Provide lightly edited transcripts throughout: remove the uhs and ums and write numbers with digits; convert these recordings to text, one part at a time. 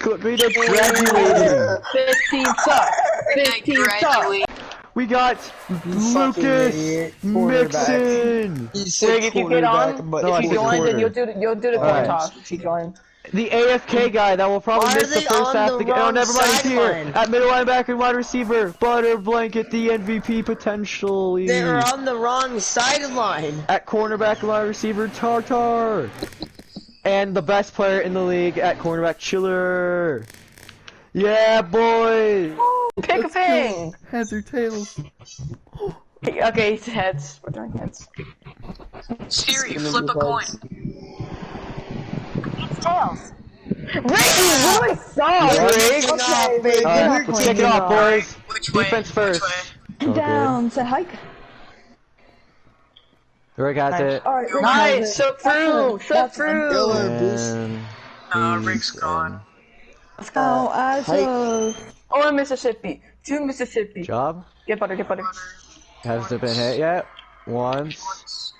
Green Day graduating. 15 sucks. 15 sucks. We got Lucas Mixon. Greg, if you get on, if you join, then you'll do the coin toss if you join. The AFK guy that will probably miss the first half of the game. Oh, never mind, he's here. At middle linebacker and wide receiver. Butter Blanket, the MVP potentially. They're on the wrong sideline. At cornerback and wide receiver, Tartar. And the best player in the league at cornerback, Chiller. Yeah, boy. Pick a thing. Heads or tails? Okay, it's heads. We're doing heads. Siri, flip a coin. It's tails. Ricky, what do I saw? Okay, let's kick it off, boys. Which way? Defense first. Down, set hike. Rick has it. Alright, Nice, so through. And Rick's gone. Let's go. Oh, Mississippi. 2 Mississippi. Job. Get butter, get butter. Hasn't been hit yet. Once.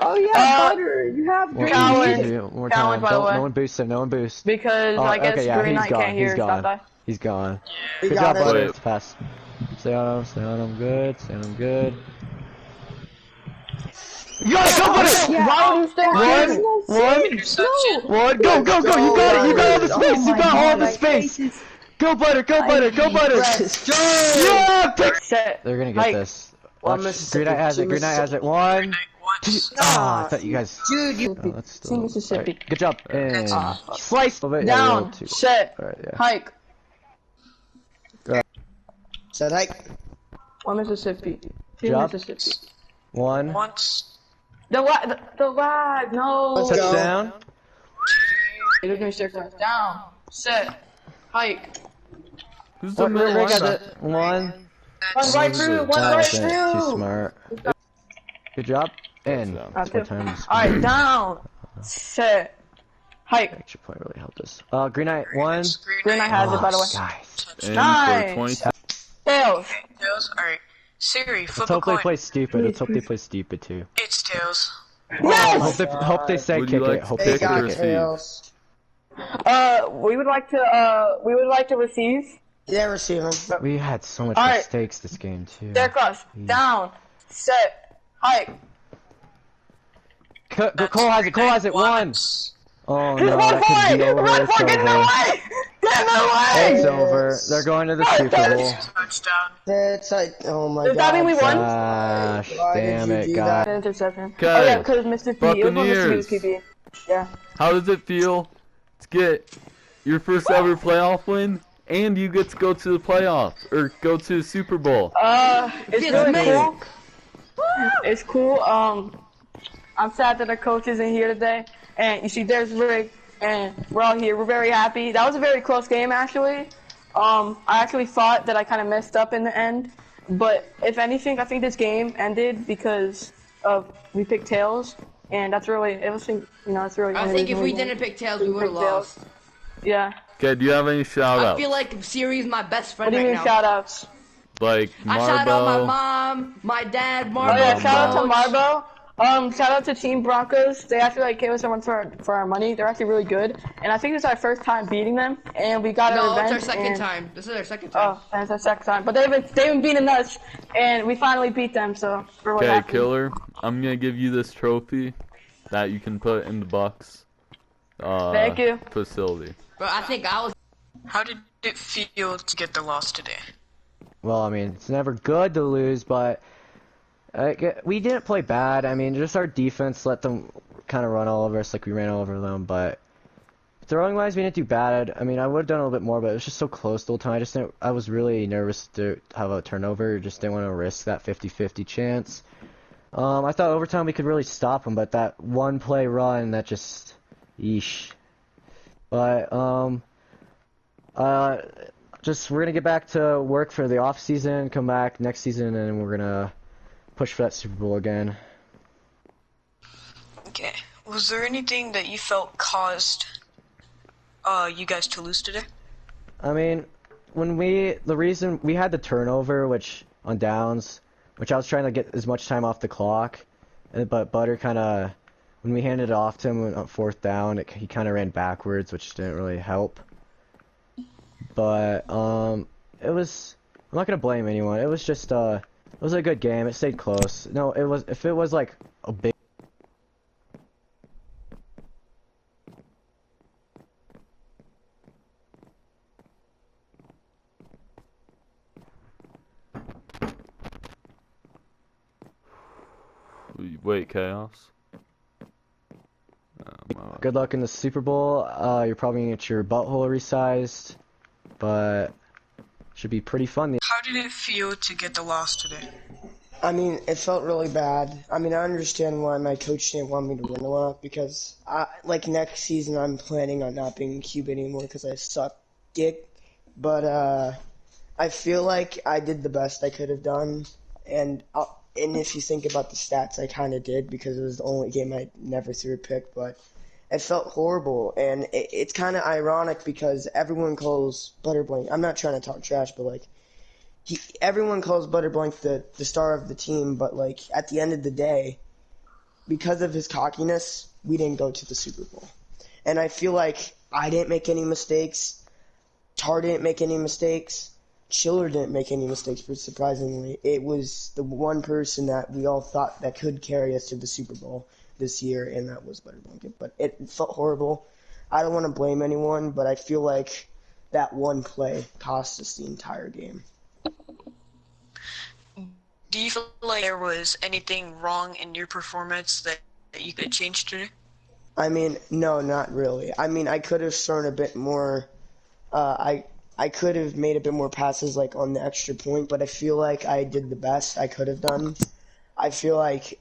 Oh yeah, butter. You have green. Cowan. More Cowan, time. by the way. No one boost him. No one boost. Because I guess okay, yeah, Green Knight can't hear. He's gone. He's gone. Good job, Butter. It's pass. Stay on him. Stay on him. Good. Stay on him. Good. You got it. Go, Butter. Why would you stay One. Go. You got it. You got all the space. You got all the space. Go, Butter. Go, Butter. Yeah. Pick. They're gonna get this. Green Knight has it. Green Knight has it. One. I thought you guys. Dude, you. See Mississippi. Right. Good job. And slice of it. Down. Set. Right, yeah. Hike. Set hike. 1 Mississippi. 2 Job. Mississippi. One. Once. The lag. No. Let's go. Touchdown. They're gonna start down. Set. Hike. Who's the middle Rick has linebacker? it. One. One right through. One right Too through. smart. Good job. And Alright, times. down. Set. Hike. Extra point really helped us. Green Knight. One. Green Knight has it, by the way. Guys. And Nice. for 20. Tails. Tails? Alright. Siri, Let's flip a hope they coin. play stupid. Let's hope they play stupid too. It's tails. Yes. Hope they say Would kick you like it. Hope to they pick say or kick it. receive? We would like to receive. Yeah, receiver. We had so much Alright. mistakes this game too. They're cross. Down. Set. Hike. Cole has it. One. Once. Oh no, Run that for could it! be over. Run It's for it! Get in the over. way! Get in the way! It's over. They're going to the Super Bowl. Touchdown. It's like, oh my Does god. that mean we won? Gosh, Why damn did you it, do guys. Interception. Okay. Oh yeah, because Mr. P. It was Buccaneers. Mr. PB. Yeah. How does it feel to get your first ever playoff win, and you get to go to the playoffs or go to the Super Bowl? It's really cool. It's cool. I'm sad that our coach isn't here today, and you see, there's Rick, and we're all here. We're very happy. That was a very close game, actually. I actually thought that I kind of messed up in the end, but if anything, I think this game ended because of we picked tails, and that's really it's really. I think if we didn't pick tails, we would have lost. Yeah. Okay, do you have any shout I outs? feel like Siri is my best What friend do you right mean now. shout outs? Like I shout out my Marbo. mom, my dad, Oh yeah, Marbo. shout out to Marbo. Shout out to Team Broncos. They actually gave us someone for our money. They're actually really good, and I think this is our first time beating them, and we got No, our it's revenge. our second and- time. This is our second time. Oh, that's our second time. But they've been beating us, and we finally beat them. So we're really Okay, happy. Killer, I'm gonna give you this trophy that you can put in the Bucks. Thank you. Oh. Facility. But I think I was. How did it feel to get the loss today? Well, I mean, it's never good to lose, but we didn't play bad. I mean, just our defense let them kind of run all over us like we ran all over them, but throwing wise, we didn't do bad. I mean, I would have done a little bit more, but it was just so close the whole time. I was really nervous to have a turnover. Just didn't want to risk that 50-50 chance. I thought overtime we could really stop them, but that one play run, that just, yeesh. But, we're gonna get back to work for the off season, come back next season, and we're gonna push for that Super Bowl again. Okay. Was there anything that you felt caused you guys to lose today? I mean, the reason we had the turnover, which on downs, which I was trying to get as much time off the clock, but Butter kind of, when we handed it off to him on 4th down, he kind of ran backwards, which didn't really help. but it was. I'm not gonna blame anyone. It was just it was a good game. It stayed close. No, it was. If it was like a big. Wait, Chaos? Good luck in the Super Bowl. You're probably gonna get your butthole resized, but should be pretty fun. How did it feel to get the loss today? I mean, it felt really bad. I mean, I understand why my coach didn't want me to win a lot because, like next season, I'm planning on not being QB anymore because I suck dick. But I feel like I did the best I could have done, and if you think about the stats, I kind of did because it was the only game I never threw a pick. But it felt horrible, and it's kind of ironic because everyone calls Butterblank. I'm not trying to talk trash, but like. Everyone calls Butterblank the star of the team, but like at the end of the day, because of his cockiness, we didn't go to the Super Bowl. And I feel like I didn't make any mistakes, Tar didn't make any mistakes, Chiller didn't make any mistakes, but surprisingly, it was the one person that we all thought that could carry us to the Super Bowl this year, and that was Butterblanket. But it felt horrible. I don't want to blame anyone, but I feel like that one play cost us the entire game. Do you feel like there was anything wrong in your performance that you could change today? I mean, no, not really. I mean, I could have thrown a bit more. I could have made a bit more passes like on the extra point, but I feel like I did the best I could have done. I feel like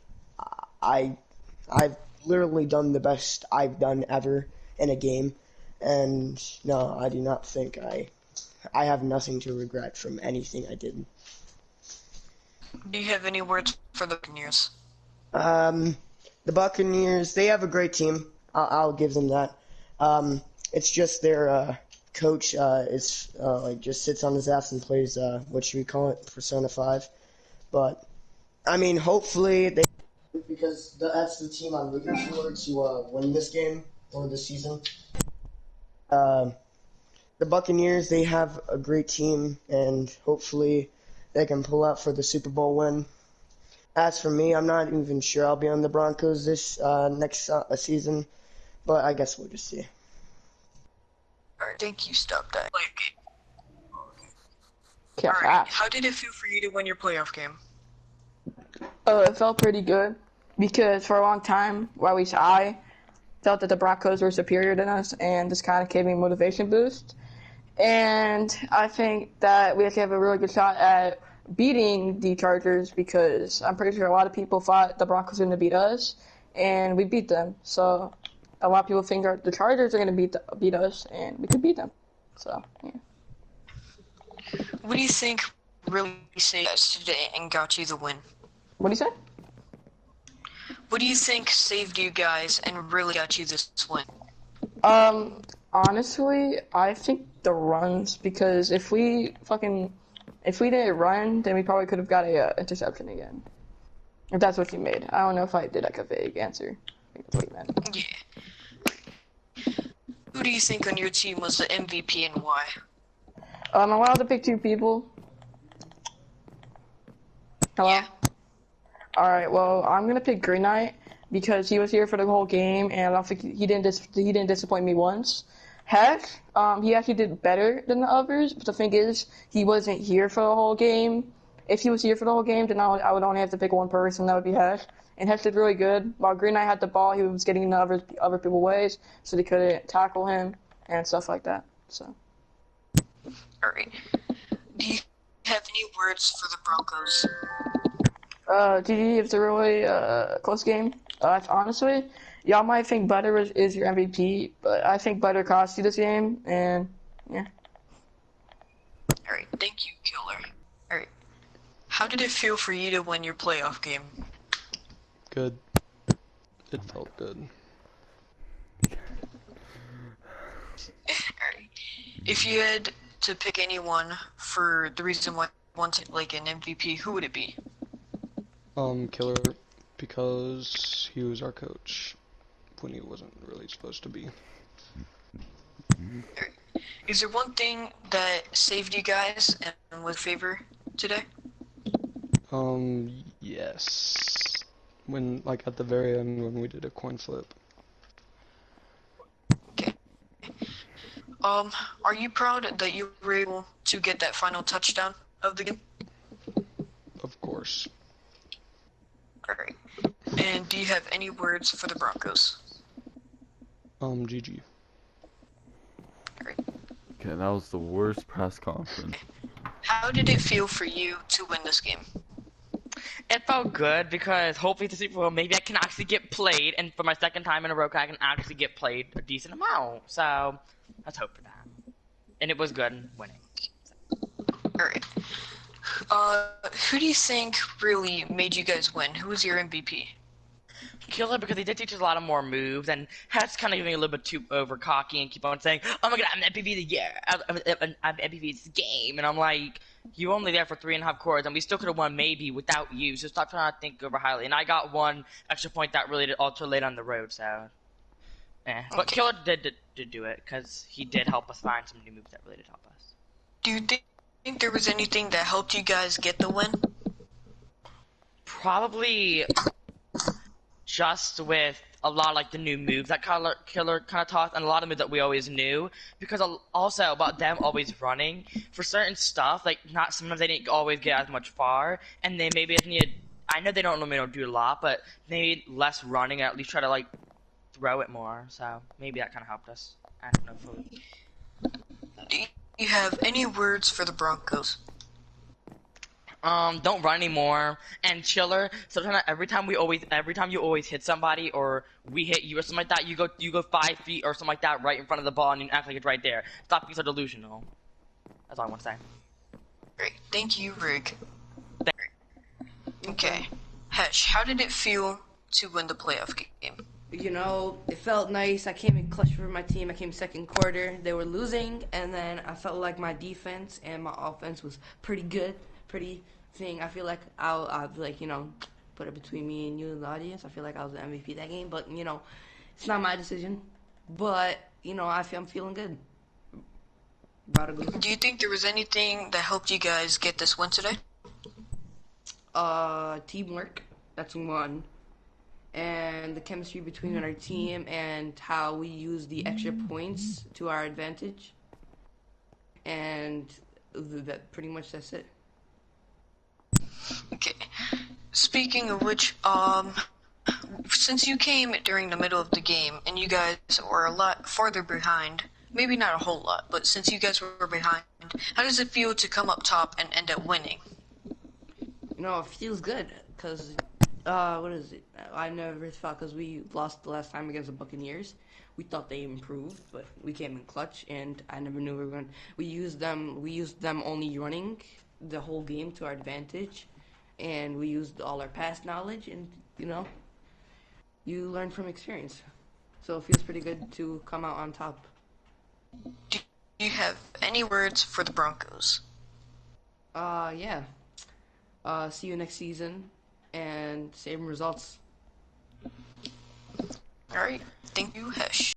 I've literally done the best I've done ever in a game, and no, I do not think I have nothing to regret from anything I did. Do you have any words for the Buccaneers? The Buccaneers, they have a great team. I'll give them that. It's just their coach is like just sits on his ass and plays what should we call it, Persona 5. But I mean, hopefully they because that's the team I'm rooting for to win this game or this season. The Buccaneers, they have a great team, and hopefully they can pull out for the Super Bowl win. As for me, I'm not even sure I'll be on the Broncos this next season, but I guess we'll just see. Alright, thank you, stop that. Yeah, Alright, how did it feel for you to win your playoff game? it felt pretty good because for a long time, or at least I felt that the Broncos were superior than us, and this kind of gave me a motivation boost. And I think that we have to have a really good shot at beating the Chargers because I'm pretty sure a lot of people thought the Broncos were going to beat us, and we beat them. So a lot of people think the Chargers are going to beat us, and we could beat them. So, yeah. What do you think really saved us today and got you the win? What do you say? What do you think saved you guys and really got you this win? Honestly, I think the runs, because if we didn't run, then we probably could have got a interception again. If that's what you made. I don't know if I did like a vague answer. I think that's what you meant. Yeah. Who do you think on your team was the MVP and why? I'm allowed to pick two people. Hello? Yeah. Alright, well, I'm gonna pick Green Knight because he was here for the whole game, and I don't think he didn't disappoint me once. Heck, he actually did better than the others, but the thing is, he wasn't here for the whole game. If he was here for the whole game, then I would only have to pick one person, that would be Heck. And Heck did really good. While Green Knight had the ball, he was getting in the other people's ways, so they couldn't tackle him and stuff like that. So. Alright. Do you have any words for the Broncos? GG, it's a really close game. Honestly, y'all might think Butter is your MVP, but I think Butter cost you this game, and yeah. Alright, thank you, Killer. Alright. How did it feel for you to win your playoff game? Good. It felt good. Alright. If you had to pick anyone for the reason why you wanted like an MVP, who would it be? Killer, because he was our coach when he wasn't really supposed to be. Is there one thing that saved you guys and was favor today? Yes. When, like, at the very end when we did a coin flip. Okay. Are you proud that you were able to get that final touchdown of the game? Of course. Alright. And do you have any words for the Broncos? GG. Alright. Okay, that was the worst press conference. How did it feel for you to win this game? It felt good because hopefully the Super Bowl, maybe I can actually get played, and for my second time in a row, I can actually get played a decent amount. So let's hope for that. And it was good winning. Alright. Who do you think really made you guys win? Who was your MVP? Killer, because he did teach us a lot of more moves, and that's kind of getting a little bit too over cocky and keep on saying, "Oh my god, I'm MVP of the year. I'm MVP of this game," and I'm like, "You were only there for 3.5 quarters, and we still could have won maybe without you. So stop trying to think over highly." And I got one extra point that really did alter late on the road, so. But Okay. Killer did do it because he did help us find some new moves that really did help us. Do you think there was anything that helped you guys get the win? Probably just with a lot of, like, the new moves that Killer kind of taught, and a lot of moves that we always knew, because also about them always running for certain stuff, like sometimes they didn't always get as much far, and they maybe just needed. I know they don't do a lot, but they need less running, and at least try to, like, throw it more. So maybe that kind of helped us. I don't know fully. Do you have any words for the Broncos? Don't run anymore, and Chiller. Sometimes every time you always hit somebody, or we hit you or something like that, you go 5 feet or something like that right in front of the ball, and you act like it's right there. Stop being so delusional. That's all I want to say. Great. Thank you, Rig. Okay. Hesh, how did it feel to win the playoff game? You know, it felt nice. I came in clutch for my team. I came second quarter. They were losing, and then I felt like my defense and my offense was pretty good. I feel like I've, like, you know, put it between me and you and the audience. I feel like I was the MVP that game, but, you know, it's not my decision. But, you know, I'm feeling good. About to go. Do you think there was anything that helped you guys get this win today? Teamwork. That's one. And the chemistry between our team and how we use the extra points to our advantage. And pretty much that's it. Okay. Speaking of which, since you came during the middle of the game and you guys were a lot farther behind, maybe not a whole lot, but since you guys were behind, how does it feel to come up top and end up winning? You know, it feels good because, what is it? I never thought, because we lost the last time against the Buccaneers. We thought they improved, but we came in clutch, and I never knew we were going. We used them only running the whole game to our advantage, and we used all our past knowledge, and, you know, you learn from experience. So it feels pretty good to come out on top. Do you have any words for the Broncos? Yeah. See you next season, and same results. Alright, thank you, Hesh.